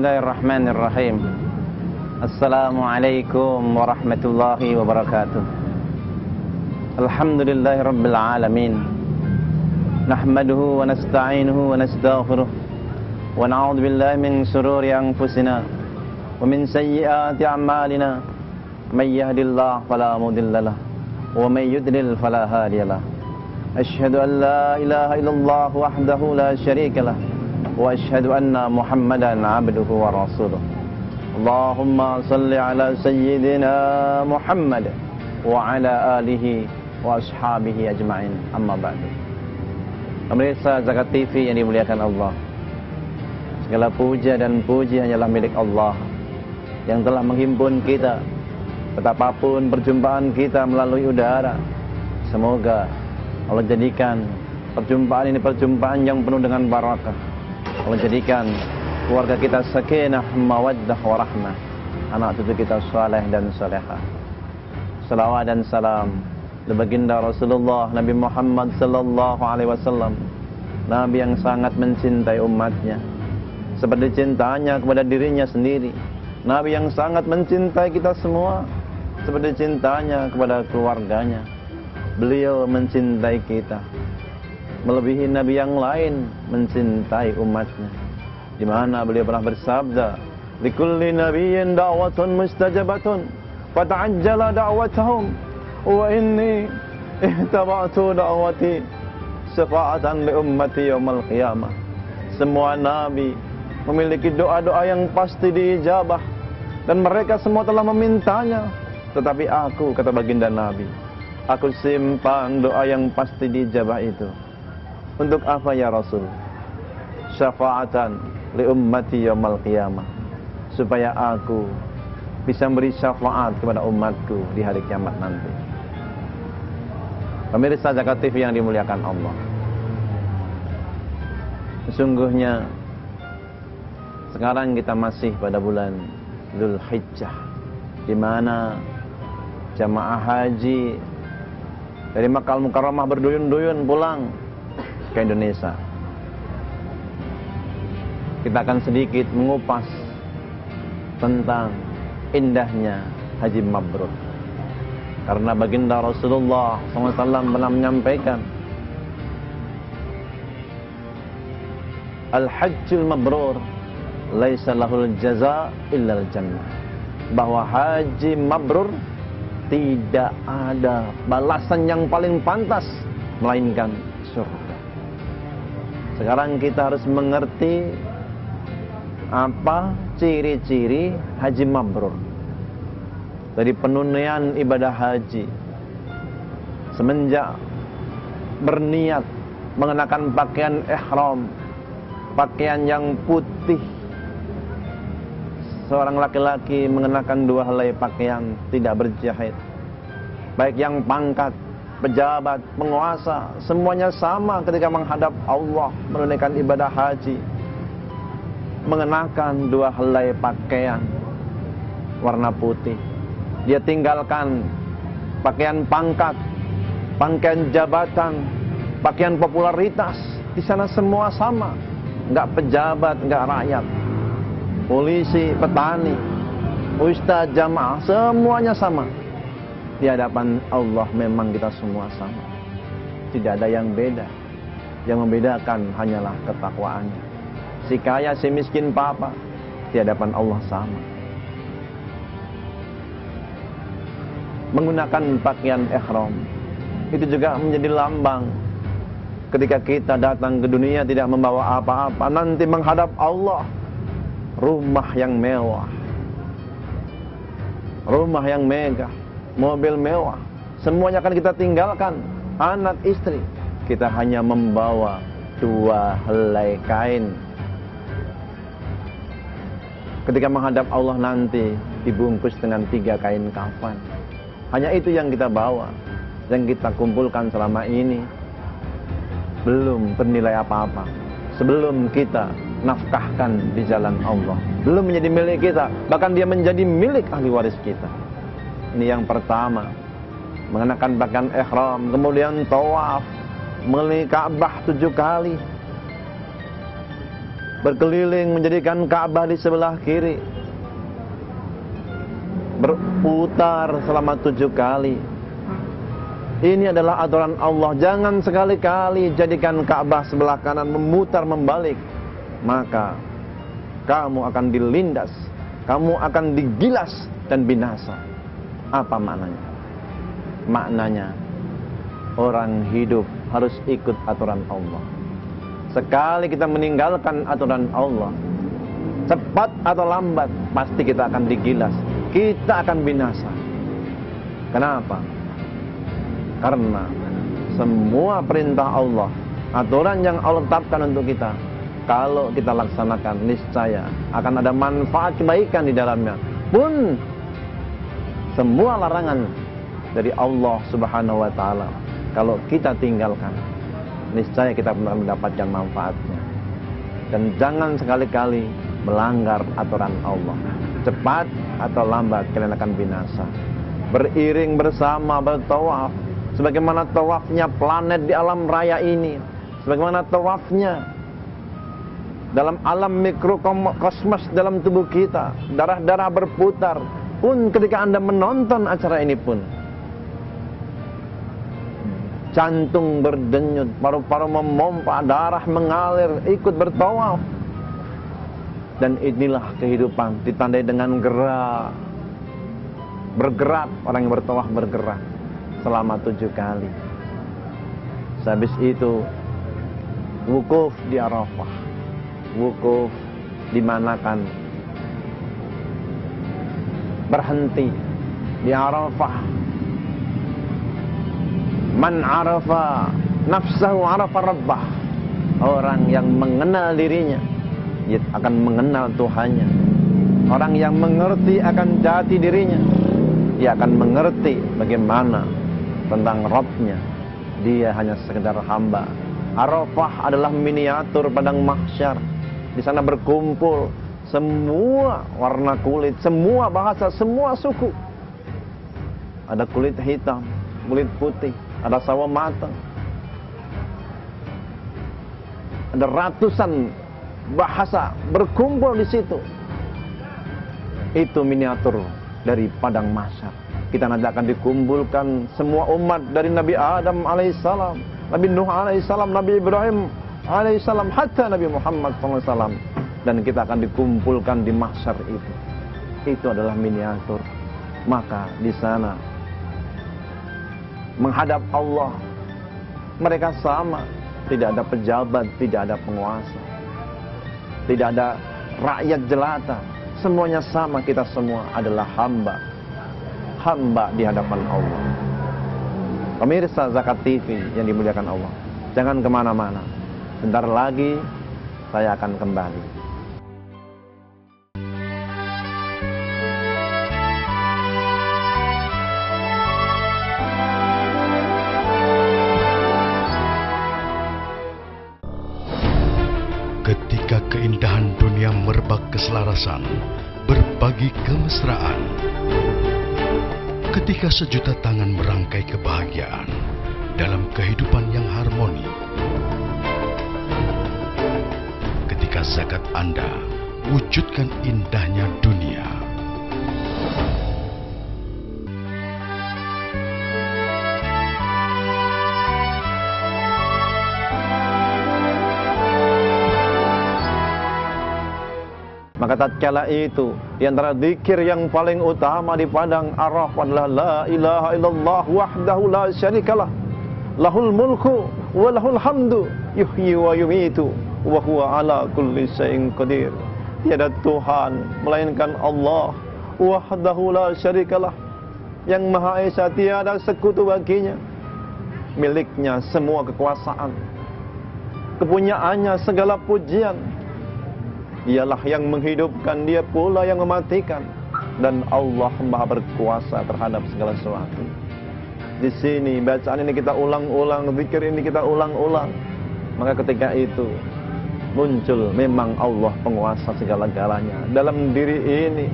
Bismillahirrahmanirrahim. Assalamualaikum warahmatullahi wabarakatuh. Alhamdulillahi rabbil alamin. Nahmaduhu wa nasta'inuhu wa nastaghfiruh. Wa na'udzu billahi min shururi anfusina wa min sayyiati a'malina. May yahdihillahu fala mudilla lahu wa may yudlil fala hadiya lahu. Asyhadu an la ilaha illallah wahdahu la syarika lahu wa asyhadu anna Muhammadan 'abduhu wa rasuluh. Allahumma salli ala sayyidina Muhammad wa ala alihi wa ashabihi ajma'in. Amma ba'du. Pemirsa Zakat TV yang dimuliakan Allah, segala puja dan puji hanyalah milik Allah yang telah menghimpun kita. Betapapun perjumpaan kita melalui udara, semoga Allah jadikan perjumpaan ini perjumpaan yang penuh dengan barakah. Allah jadikan keluarga kita sakinah, mawaddah, warahmah, anak cucu kita saleh dan salehah. Salawat dan salam baginda Rasulullah Nabi Muhammad sallallahu alaihi wasallam, Nabi yang sangat mencintai umatnya seperti cintanya kepada dirinya sendiri. Nabi yang sangat mencintai kita semua seperti cintanya kepada keluarganya. Beliau mencintai kita melebihi nabi yang lain mencintai umatnya, di mana beliau pernah bersabda, likulli nabiyyin da'watun mustajabatun fata'ajjala da'watahum wa inni ihtaba'tu da'wati syafa'atan li ummati yaumil qiyamah. Semua nabi memiliki doa-doa yang pasti diijabah dan mereka semua telah memintanya, tetapi aku, kata baginda Nabi, aku simpan doa yang pasti diijabah itu. Untuk apa ya Rasul? Syafa'atan li ummati yaumil qiyamah, supaya aku bisa beri syafaat kepada umatku di hari kiamat nanti. Pemirsa Zakat TV yang dimuliakan Allah, sesungguhnya sekarang kita masih pada bulan Dzulhijjah, di mana jamaah haji dari Makkah Mukarramah berduyun-duyun pulang ke Indonesia. Kita akan sedikit mengupas tentang indahnya haji mabrur, karena baginda Rasulullah SAW pernah menyampaikan, al-hajjul mabrur laisa lahul jaza illal jannah, bahwa haji mabrur tidak ada balasan yang paling pantas melainkan surga. Sekarang kita harus mengerti apa ciri-ciri haji mabrur. Dari penunaian ibadah haji, semenjak berniat mengenakan pakaian ihram, pakaian yang putih, seorang laki-laki mengenakan 2 helai pakaian tidak berjahit, baik yang pangkat, pejabat, penguasa, semuanya sama ketika menghadap Allah menunaikan ibadah haji, mengenakan 2 helai pakaian warna putih. Dia tinggalkan pakaian pangkat, pakaian jabatan, pakaian popularitas. Di sana semua sama, enggak pejabat, enggak rakyat, polisi, petani, ustaz, jamaah, semuanya sama. Di hadapan Allah memang kita semua sama, tidak ada yang beda. Yang membedakan hanyalah ketakwaannya. Si kaya, si miskin, apa, di hadapan Allah sama. Menggunakan pakaian ihram itu juga menjadi lambang ketika kita datang ke dunia tidak membawa apa-apa, nanti menghadap Allah, rumah yang mewah, rumah yang megah, mobil mewah, semuanya akan kita tinggalkan. Anak, istri, kita hanya membawa 2 helai kain. Ketika menghadap Allah nanti dibungkus dengan 3 kain kafan. Hanya itu yang kita bawa, yang kita kumpulkan selama ini belum bernilai apa-apa sebelum kita nafkahkan di jalan Allah, belum menjadi milik kita, bahkan dia menjadi milik ahli waris kita. Ini yang pertama, mengenakan pakaian ihram, kemudian tawaf mengelilingi Ka'bah 7 kali. berkeliling menjadikan Ka'bah di sebelah kiri, berputar selama 7 kali. Ini adalah aturan Allah. Jangan sekali-kali jadikan Ka'bah sebelah kanan memutar membalik, maka kamu akan dilindas, kamu akan digilas dan binasa. Apa maknanya? Maknanya orang hidup harus ikut aturan Allah. Sekali kita meninggalkan aturan Allah, cepat atau lambat pasti kita akan digilas, kita akan binasa. Kenapa? Karena semua perintah Allah, aturan yang Allah tetapkan untuk kita, kalau kita laksanakan, niscaya akan ada manfaat kebaikan di dalamnya. Pun semua larangan dari Allah Subhanahu wa taala, kalau kita tinggalkan, niscaya kita akan mendapatkan manfaatnya. Dan jangan sekali-kali melanggar aturan Allah. Cepat atau lambat kalian akan binasa. Beriring bersama bertawaf, sebagaimana tawafnya planet di alam raya ini, sebagaimana tawafnya dalam alam mikrokosmos dalam tubuh kita, darah-darah berputar. Pun ketika Anda menonton acara ini pun, jantung berdenyut, paru-paru memompa, darah mengalir, ikut bertawaf. Dan inilah kehidupan, ditandai dengan bergerak, orang yang bertawaf bergerak selama 7 kali. Sehabis itu wukuf di Arafah. Wukuf dimanakan? Berhenti di Arafah. Man arafa nafsahu arafa rabbah. Orang yang mengenal dirinya, dia akan mengenal Tuhannya. Orang yang mengerti akan jati dirinya, dia akan mengerti bagaimana tentang Rabbnya. Dia hanya sekedar hamba. Arafah adalah miniatur padang mahsyar. Di sana berkumpul semua warna kulit, semua bahasa, semua suku. Ada kulit hitam, kulit putih, ada sawo matang, ada ratusan bahasa berkumpul di situ. Itu miniatur dari padang mahsyar. Kita nanti akan dikumpulkan semua umat dari Nabi Adam alaihissalam, Nabi Nuh alaihissalam, Nabi Ibrahim alaihissalam, hatta Nabi Muhammad SAW. Dan kita akan dikumpulkan di mahsyar itu. Itu adalah miniatur. Maka di sana menghadap Allah, mereka sama. Tidak ada pejabat, tidak ada penguasa, tidak ada rakyat jelata. Semuanya sama, kita semua adalah hamba. Hamba di hadapan Allah. Pemirsa Zakat TV yang dimuliakan Allah, jangan kemana-mana. Sebentar lagi saya akan kembali. Ketika keindahan dunia merebak keselarasan, berbagi kemesraan. Ketika sejuta tangan merangkai kebahagiaan dalam kehidupan yang harmoni. Ketika zakat Anda wujudkan indahnya dunia. Maka tatkala itu, di antara zikir yang paling utama di padang Arafah adalah la ilaha illallah wahdahu la syarikalah, lahul mulku wa lahul hamdu, yuhyi wa yumitu wa huwa ala kulli syai'in qadir. Tiada Tuhan melainkan Allah, wahdahu la syarikalah, yang Maha Esa, tiada sekutu baginya. Miliknya semua kekuasaan, kepunyaannya segala pujian. Dialah yang menghidupkan, dia pula yang mematikan. Dan Allah Maha berkuasa terhadap segala sesuatu. Di sini bacaan ini kita ulang-ulang, zikir ini kita ulang-ulang. Maka ketika itu muncul memang Allah penguasa segala-galanya. Dalam diri ini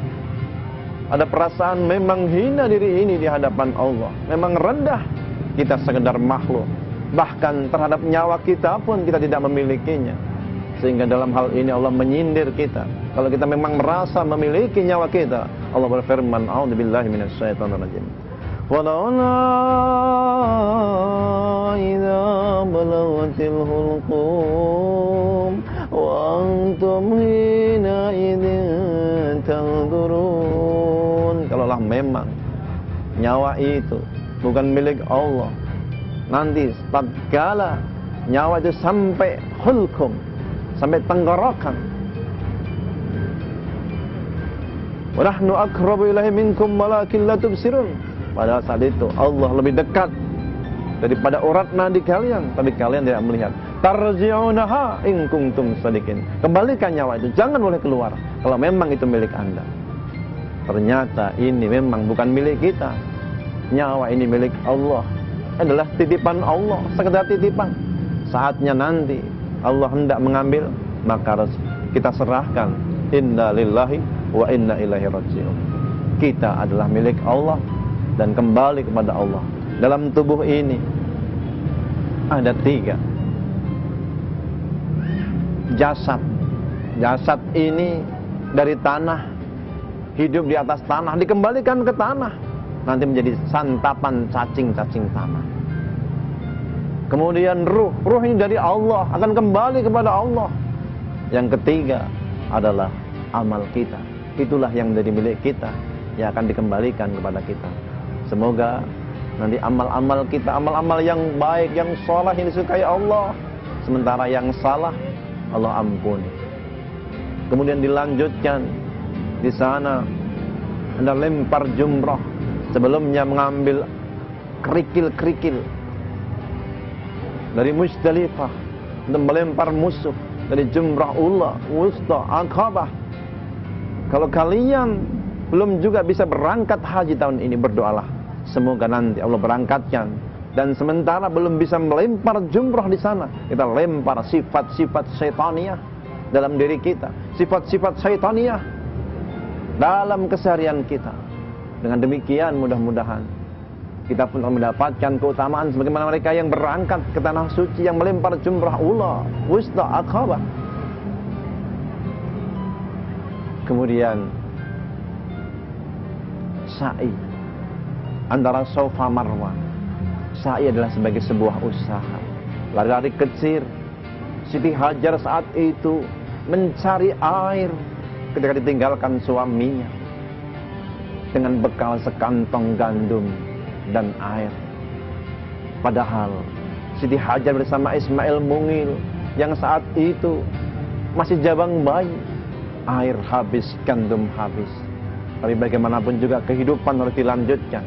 ada perasaan memang hina diri ini di hadapan Allah. Memang rendah, kita sekedar makhluk. Bahkan terhadap nyawa kita pun kita tidak memilikinya. Sehingga dalam hal ini Allah menyindir kita. Kalau kita memang merasa memiliki nyawa kita, Allah berfirman, a'udzubillahi minasyaitonirrajim. Walaula idza balaghatil hulqum wa antum hina idzin tanzurun. Kalaulah memang nyawa itu bukan milik Allah, nanti tatkala nyawa itu sampai hulqum, sampai tenggorokan, wa nahnu aqrabu ilaihi minkum walakin la tubsirun. Padahal saat itu Allah lebih dekat daripada urat nadi kalian, tapi kalian tidak melihat. Tarji'unaha in kuntum shadiqin. Kembalikan nyawa itu, jangan boleh keluar kalau memang itu milik Anda. Ternyata ini memang bukan milik kita. Nyawa ini milik Allah, adalah titipan Allah, sekedar titipan. Saatnya nanti Allah hendak mengambil, maka harus kita serahkan. Inna lillahi wa inna ilaihi raji'un. Kita adalah milik Allah dan kembali kepada Allah. Dalam tubuh ini ada 3 jasad. Jasad ini dari tanah, hidup di atas tanah, dikembalikan ke tanah, nanti menjadi santapan cacing-cacing tanah. Kemudian ruh ini dari Allah, akan kembali kepada Allah. Yang ketiga adalah amal kita. Itulah yang menjadi milik kita, yang akan dikembalikan kepada kita. Semoga nanti amal-amal kita, amal-amal yang baik, yang saleh, yang disukai Allah, sementara yang salah Allah ampuni. Kemudian dilanjutkan di sana Anda lempar jumrah, sebelumnya mengambil kerikil-kerikil dari Muzdalifah dan melempar musuh dari jumrah ula, wusta, Aqabah. Kalau kalian belum juga bisa berangkat haji tahun ini, berdoalah semoga nanti Allah berangkatkan. Dan sementara belum bisa melempar jumrah di sana, kita lempar sifat-sifat syaitaniah dalam diri kita, sifat-sifat syaitaniah dalam keseharian kita. Dengan demikian mudah-mudahan kita pun akan mendapatkan keutamaan sebagaimana mereka yang berangkat ke tanah suci, yang melempar jumrah ula, wusta, Aqabah. Kemudian sa'i antara Safa Marwah. Sa'i adalah sebagai sebuah usaha, lari-lari kecil. Siti Hajar saat itu mencari air ketika ditinggalkan suaminya dengan bekal sekantong gandum dan air. Padahal Siti Hajar bersama Ismail Mungil yang saat itu masih jabang bayi, air habis, gandum habis. Tapi bagaimanapun juga kehidupan harus dilanjutkan.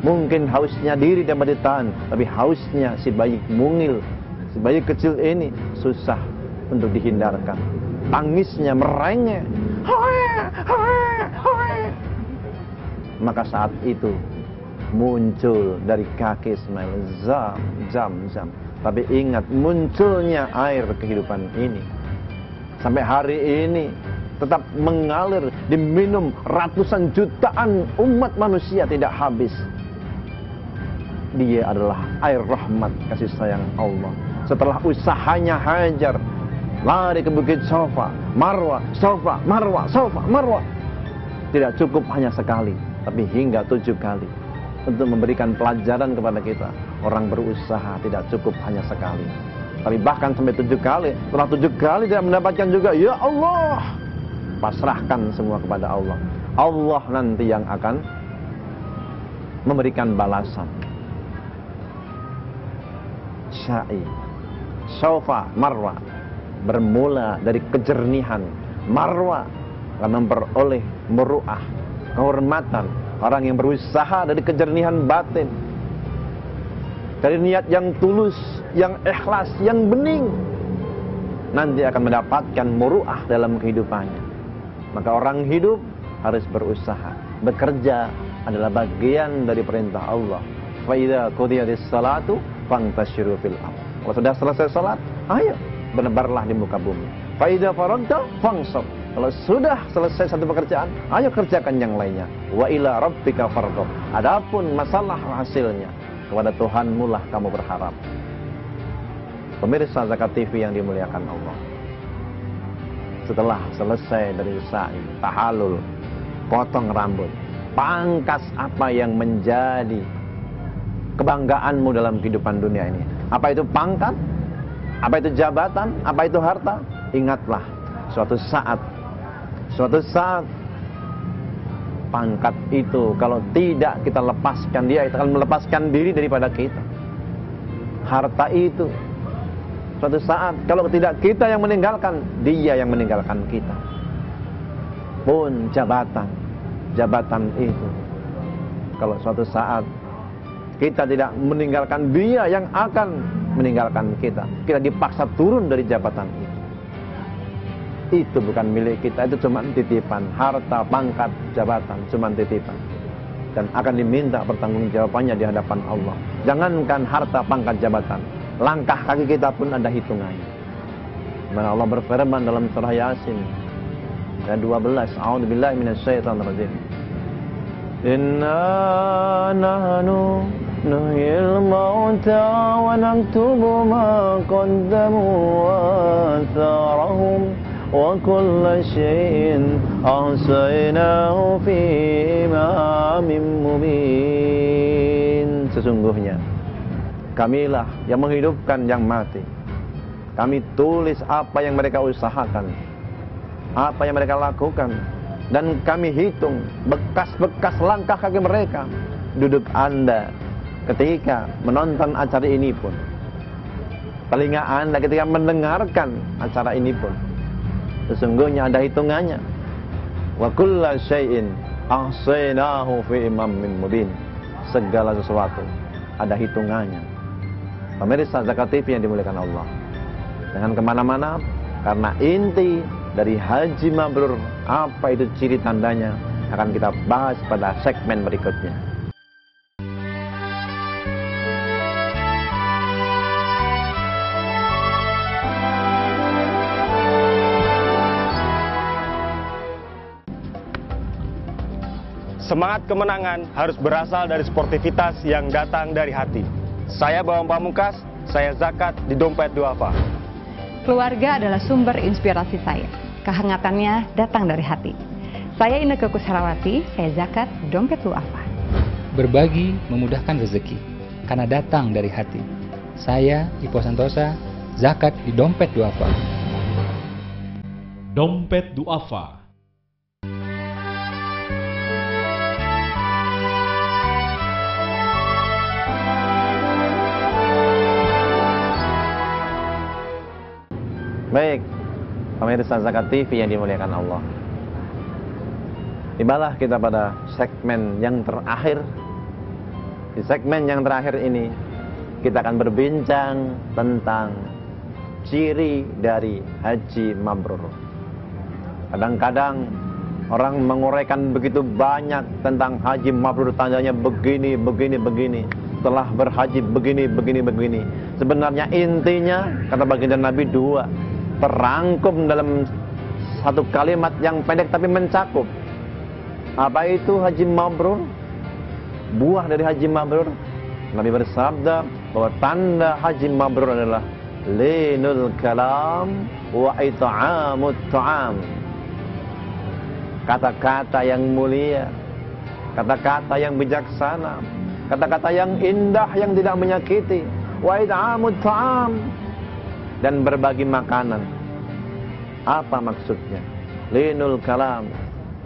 Mungkin hausnya diri dapat ditahan, tapi hausnya si bayi mungil, si bayi kecil ini susah untuk dihindarkan. Tangisnya merengek, maka saat itu muncul dari kaki Ismail zam. Tapi ingat, munculnya air kehidupan ini sampai hari ini tetap mengalir, diminum ratusan jutaan umat manusia tidak habis. Dia adalah air rahmat, kasih sayang Allah. Setelah usahanya Hajar lari ke bukit Safa, Marwah, Safa, Marwah, Safa, Marwah, tidak cukup hanya sekali, tapi hingga 7 kali. Untuk memberikan pelajaran kepada kita, orang berusaha tidak cukup hanya sekali, tapi bahkan sampai 7 kali. Setelah 7 kali tidak mendapatkan juga, ya Allah, pasrahkan semua kepada Allah. Allah nanti yang akan memberikan balasan. Sa'i, Safa, Marwah bermula dari kejernihan. Marwah akan memperoleh muru'ah, kehormatan. Orang yang berusaha dari kejernihan batin, dari niat yang tulus, yang ikhlas, yang bening, nanti akan mendapatkan muru'ah dalam kehidupannya. Maka orang hidup harus berusaha. Bekerja adalah bagian dari perintah Allah. Fa idza qudiyatis salatu fantashiru fil ardh. Kalau sudah selesai salat, ayo bernebarlah di muka bumi. Fa idza faragta fansab. Kalau sudah selesai satu pekerjaan, ayo kerjakan yang lainnya. Wa ila rabbika farghab. Adapun masalah hasilnya, kepada Tuhanmu lah kamu berharap. Pemirsa Zakat TV yang dimuliakan Allah, setelah selesai dari sa'i, tahallul, potong rambut, pangkas apa yang menjadi kebanggaanmu dalam kehidupan dunia ini. Apa itu pangkat? Apa itu jabatan? Apa itu harta? Ingatlah, suatu saat pangkat itu kalau tidak kita lepaskan, dia akan melepaskan diri daripada kita. Harta itu suatu saat kalau tidak kita yang meninggalkan, dia yang meninggalkan kita. Pun jabatan itu kalau suatu saat kita tidak meninggalkan, dia yang akan meninggalkan kita. Kita dipaksa turun dari jabatan itu. Itu bukan milik kita, itu cuma titipan. Harta, pangkat, jabatan cuma titipan, dan akan diminta pertanggungjawabannya di hadapan Allah. Jangankan harta, pangkat, jabatan, langkah kaki kita pun ada hitungannya. Mana Allah berfirman dalam surah Yasin ayat 12, A'udzubillahi minasyaitonirrajim. Inna nahnu nuhyil mauta wa naktubu ma qaddamu wa atharahum wa kulla syai'in ahsaynahu fi imamin mubin. Sesungguhnya kamilah yang menghidupkan yang mati. Kami tulis apa yang mereka usahakan, apa yang mereka lakukan, dan kami hitung bekas-bekas langkah kaki mereka. Duduk Anda ketika menonton acara ini pun, telinga Anda ketika mendengarkan acara ini pun, sesungguhnya ada hitungannya. Wa kulla syai'in ahsaynahu fi imamin mubin. Segala sesuatu ada hitungannya. Pemirsa Zakat TV yang dimuliakan Allah, jangan kemana-mana, karena inti dari haji mabrur, apa itu ciri tandanya, akan kita bahas pada segmen berikutnya. Semangat kemenangan harus berasal dari sportivitas yang datang dari hati. Saya Bawang Pamungkas, saya zakat di Dompet Duafa. Keluarga adalah sumber inspirasi saya. Kehangatannya datang dari hati. Saya Inneke Koesherawati, saya zakat di Dompet Duafa. Berbagi memudahkan rezeki, karena datang dari hati. Saya Ipo Santosa, zakat di Dompet Duafa. Dompet Duafa. Baik, pemirsa Zakat TV yang dimuliakan Allah, tibalah kita pada segmen yang terakhir. Di segmen yang terakhir ini kita akan berbincang tentang ciri dari haji mabrur. Kadang-kadang orang menguraikan begitu banyak tentang haji mabrur, tandanya begini, begini, begini. Setelah berhaji begini, begini, begini. Sebenarnya intinya kata baginda Nabi dua, terangkum dalam satu kalimat yang pendek tapi mencakup. Apa itu haji mabrur? Buah dari haji mabrur, Nabi bersabda bahwa tanda haji mabrur adalah linul kalam wa it'amut ta'am. Kata-kata yang mulia, kata-kata yang bijaksana, kata-kata yang indah yang tidak menyakiti, wa it'amut ta'am, dan berbagi makanan. Apa maksudnya? Linul kalam,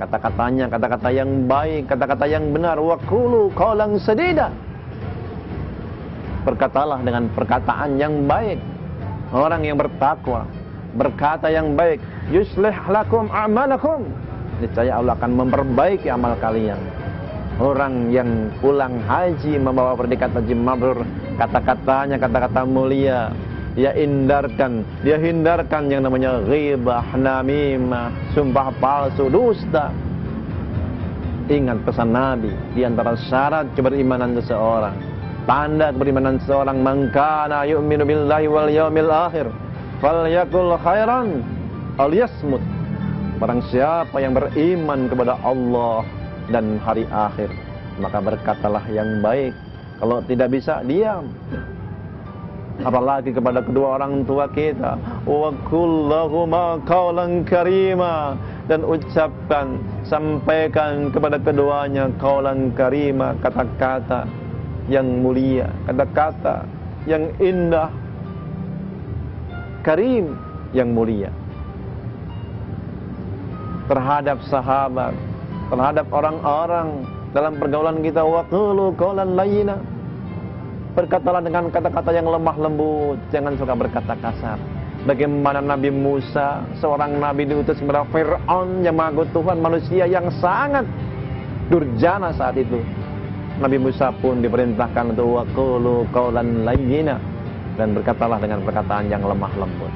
kata-katanya kata-kata yang baik, kata-kata yang benar. Wa qulu qawlan sadida, berkatalah dengan perkataan yang baik. Orang yang bertakwa berkata yang baik, yuslih lakum a'malakum, niscaya Allah akan memperbaiki amal kalian. Orang yang pulang haji membawa predikat haji mabrur, kata-katanya kata-kata mulia. Dia hindarkan yang namanya ghibah, namimah, sumpah palsu, dusta. Ingat pesan Nabi, di antara syarat keberimanan seseorang, tanda keberimanan seseorang, man kana yu'minu billahi wal yaumil akhir falyakul khairan aw liyasmut. Barang siapa yang beriman kepada Allah dan hari akhir, maka berkatalah yang baik. Kalau tidak bisa, diam. apalagi kepada kedua orang tua kita. Wa qul lahuma qawlan karima, dan ucapkan, sampaikan kepada keduanya qawlan karima, kata-kata yang mulia, kata-kata yang indah. Karim, yang mulia terhadap sahabat, terhadap orang-orang dalam pergaulan kita. Wa qulu qawlan layyina, berkatalah dengan kata-kata yang lemah lembut, jangan suka berkata kasar. Bagaimana Nabi Musa, seorang nabi diutus kepada Fir'aun yang mengaku Tuhan, manusia yang sangat durjana saat itu. Nabi Musa pun diperintahkan untuk wa qulu qawlan layyina, dan berkatalah dengan perkataan yang lemah lembut.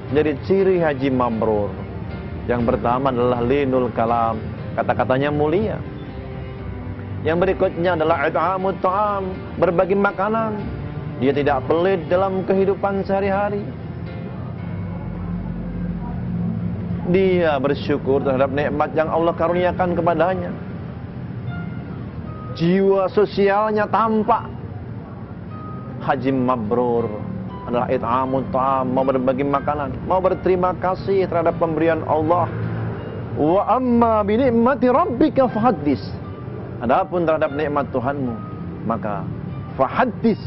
Jadi ciri haji mabrur yang pertama adalah linul kalam, kata-katanya mulia. Yang berikutnya adalah it'amut ta'am, berbagi makanan. Dia tidak pelit dalam kehidupan sehari-hari. Dia bersyukur terhadap nikmat yang Allah karuniakan kepadanya. Jiwa sosialnya tampak. Haji mabrur adalah it'amut ta'am, mau berbagi makanan, mau berterima kasih terhadap pemberian Allah. Wa amma bi ni'mati rabbika fahaddis. Adapun terhadap nikmat Tuhanmu, maka fahaddis,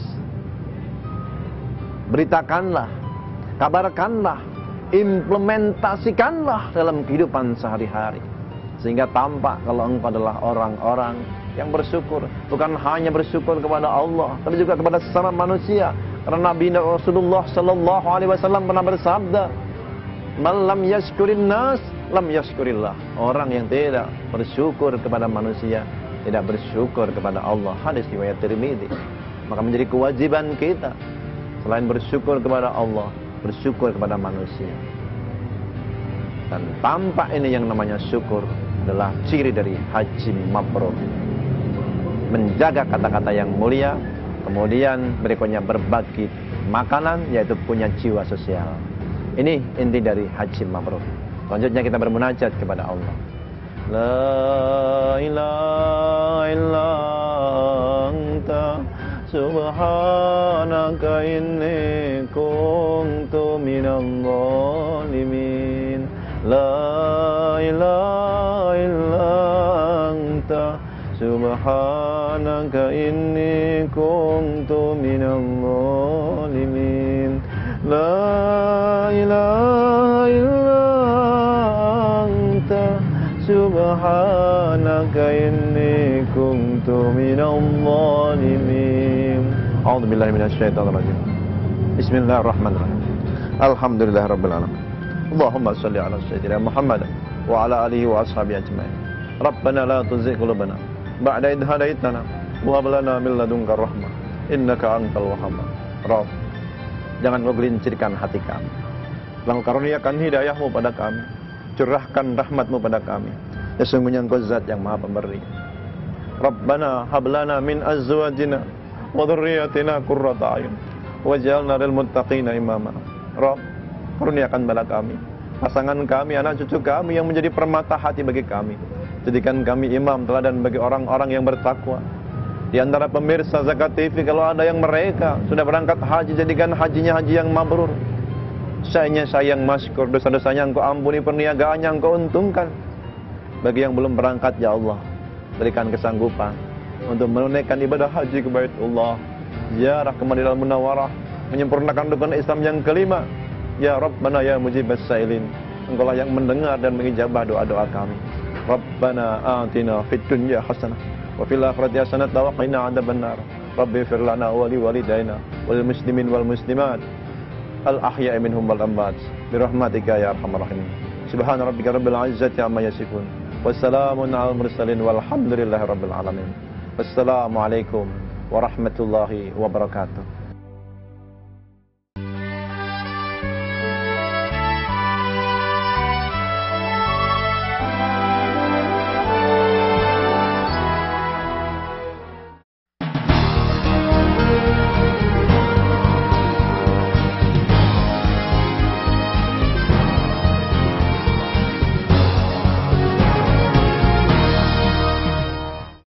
beritakanlah, kabarkanlah, implementasikanlah dalam kehidupan sehari-hari, sehingga tampak kalau engkau adalah orang-orang yang bersyukur. Bukan hanya bersyukur kepada Allah, tapi juga kepada sesama manusia. Karena Nabi Rasulullah sallallahu alaihi wasallam pernah bersabda, "Man lam yashkurin nas, lam yashkurillah." Orang yang tidak bersyukur kepada manusia, tidak bersyukur kepada Allah. Hadis riwayat Tirmidzi. Maka menjadi kewajiban kita, selain bersyukur kepada Allah, bersyukur kepada manusia. Dan tampak ini yang namanya syukur adalah ciri dari haji mabrur. Menjaga kata-kata yang mulia, kemudian berikutnya berbagi makanan, yaitu punya jiwa sosial. Ini inti dari haji mabrur. Selanjutnya kita bermunajat kepada Allah. La ilaha illa anta subhanaka inni kuntu minadh dhalimin. La ilaha illa anta subhanaka inni kuntu minadh dhalimin. La ilaha illa anta subhanaka inni kuntu minadh dhalimin. A'udzu billahi minasy syaithanir rajim. Bismillahirrahmanirrahim. Alhamdulillahirabbil alamin. Allahumma shalli ala sayyidina Muhammad wa ala alihi wa ashabihi ajmain. Rabbana la tuzigh qulubana ba'da idh hadaitana wa hab lana min ladunka rahmah innaka antal wahhab. Rabb, jangan kau gelincirkan hati kami. Lalu karuniakan hidayahmu pada kami, curahkan rahmatmu pada kami. Sesungguhnya Engkau zat yang maha pemberi. Rabbana hab lana min azwajina wa dhurriyyatina qurrata a'yun waj'alna lil muttaqina imama. Rabb, karuniakan pada kami pasangan kami, anak cucu kami yang menjadi permata hati bagi kami. Jadikan kami imam teladan bagi orang-orang yang bertakwa. Di antara pemirsa Zakat TV, kalau ada yang mereka sudah berangkat haji, jadikan hajinya haji yang mabrur. Sayangnya sayang masykur, dosa-dosanya Engkau ampuni, perniagaannya Engkau untungkan. Bagi yang belum berangkat, ya Allah, berikan kesanggupan untuk menunaikan ibadah haji ke Baitullah, ziarah ke Madinatul Munawwarah, menyempurnakan rukun Islam yang kelima. Ya Rabbana ya mujibas sailin, Engkaulah yang mendengar dan mengijabah doa-doa kami. Rabbana atina fid dunya hasanah wa fil akhirati hasanah wa qina adzabannar. Rabbi ighfir lana wa li walidayna wal muslimin wal muslimat al ahya'i minhum wal amwat bi rahmatika ya arhamar rahimin. Subhana rabbika rabbil izzati amma yasifun. Wassalamun alal mursalin walhamdulillahi rabbil alamin. Wassalamu alaikum warahmatullahi wabarakatuh.